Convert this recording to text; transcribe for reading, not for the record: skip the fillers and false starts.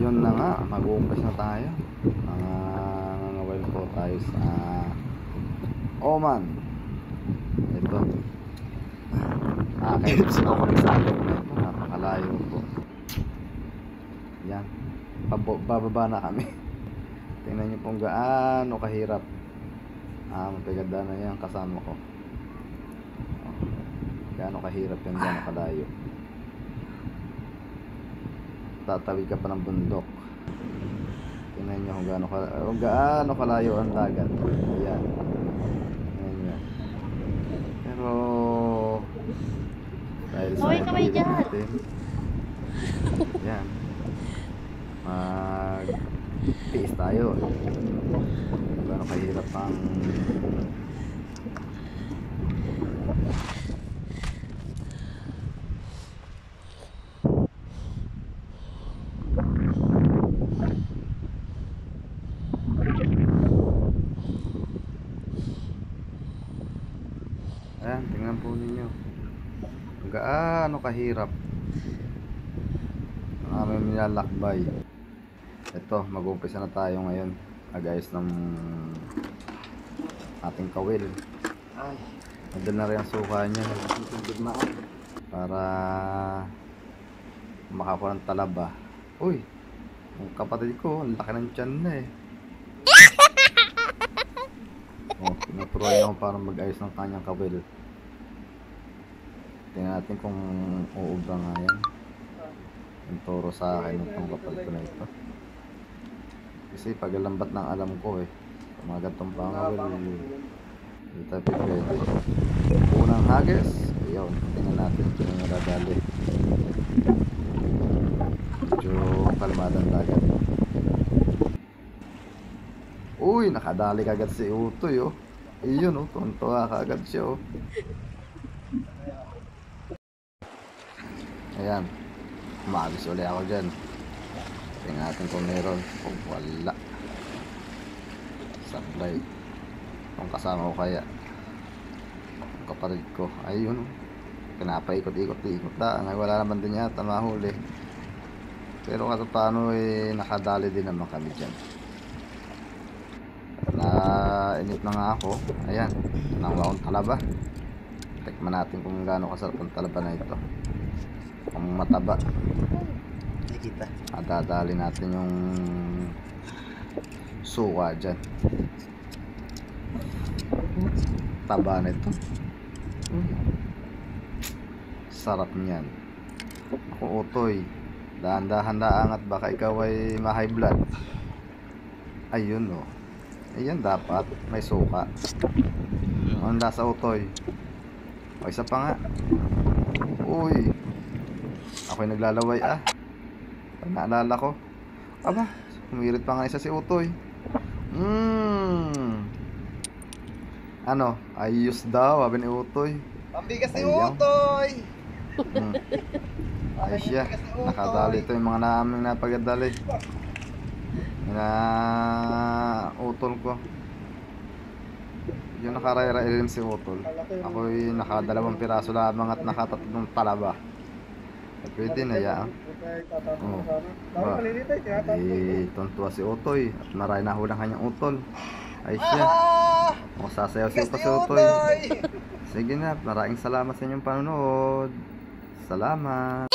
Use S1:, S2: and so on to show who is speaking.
S1: Yun na nga, mag-uumpis na tayo. Nangangawain po tayo sa Oman. Ito. Kahit sino kami sa atin na ito, napakalayo po. Yan, bababa na kami. Tingnan nyo kung gaano kahirap. Mapaganda na yan kasama ko. Gaano kahirap yan, gaano kalayo. Tatawid ka pa ng bundok. Tingnan nyo kung gaano kalayo ang dagat. Ayan. Tingnan nyo. Pero dahil sa pagpili natin, ayan, mag-tiis tayo. Gaano kahirap ang ayan, tingnan po ninyo kung gaano kahirap ang aming nilalakbay. Ito, mag-umpisa na tayo ngayon guys ng ating kawil. Nandun na rin ang suka niya para makakuha ng talaba. Uy, ang kapatid ko, ang laki ng tiyan na eh. Pinuturuan ako para mag-ayos ng kanyang kawil. Tingnan natin kung uubra nga yan. Yung turo sa akin itong kapatid ko na ito. Kasi paglambat ng alam ko eh, kumagat tong pangawil, hindi tayo pwede. Unang hagis, ayun, tingnan natin kung nadadali. Medyo kalmadang dagat. Uy, nakadali kagad si Utoy oh. Iyon oh, tuntua kagad siya oh. Ayan, umagis ulit ako dyan. Tingnan natin kung meron. Kung wala, sablay. Kung kasama ko kaya ang kapatid ko. Ayun oh, pinapaikot-ikot na. Ngayon wala naman din yata mahuli. Pero kasi paano eh, nakadali din naman kami dyan. Nainip na nga ako. Ayan, nangwa akong talaba. Tikman natin kung gaano kasarap ang talaba na ito. Kung mataba, nakikita. Dadali natin yung suka dyan. Taba na ito. Sarap niyan. Ako Utoy, dahan-dahan na angat, baka ikaw ay ma-high blood. Ayun oh. Ayan, dapat may suka. Ang lasa Utoy. O isa pa nga. Uy, ako'y naglalaway ah. Pag naalala ko, aba, humirit pa nga isa si Utoy. Ano, ayos daw, sabi ni Utoy.
S2: Pambigas ni Utoy.
S1: Ayos siya. Nakadali ito yung mga naming napagadali na utol ko. Yung nakarayra-ilim si Utol. Ako'y nakadalawang piraso lamang at nakatatlong talaba. Pwede na yan. Tuntua si Utoy at maray na hulang kanyang utol. Ay siya, sasayaw-sayaw pa si Utoy. Sige na, maraming salamat sa inyong panonood. Salamat.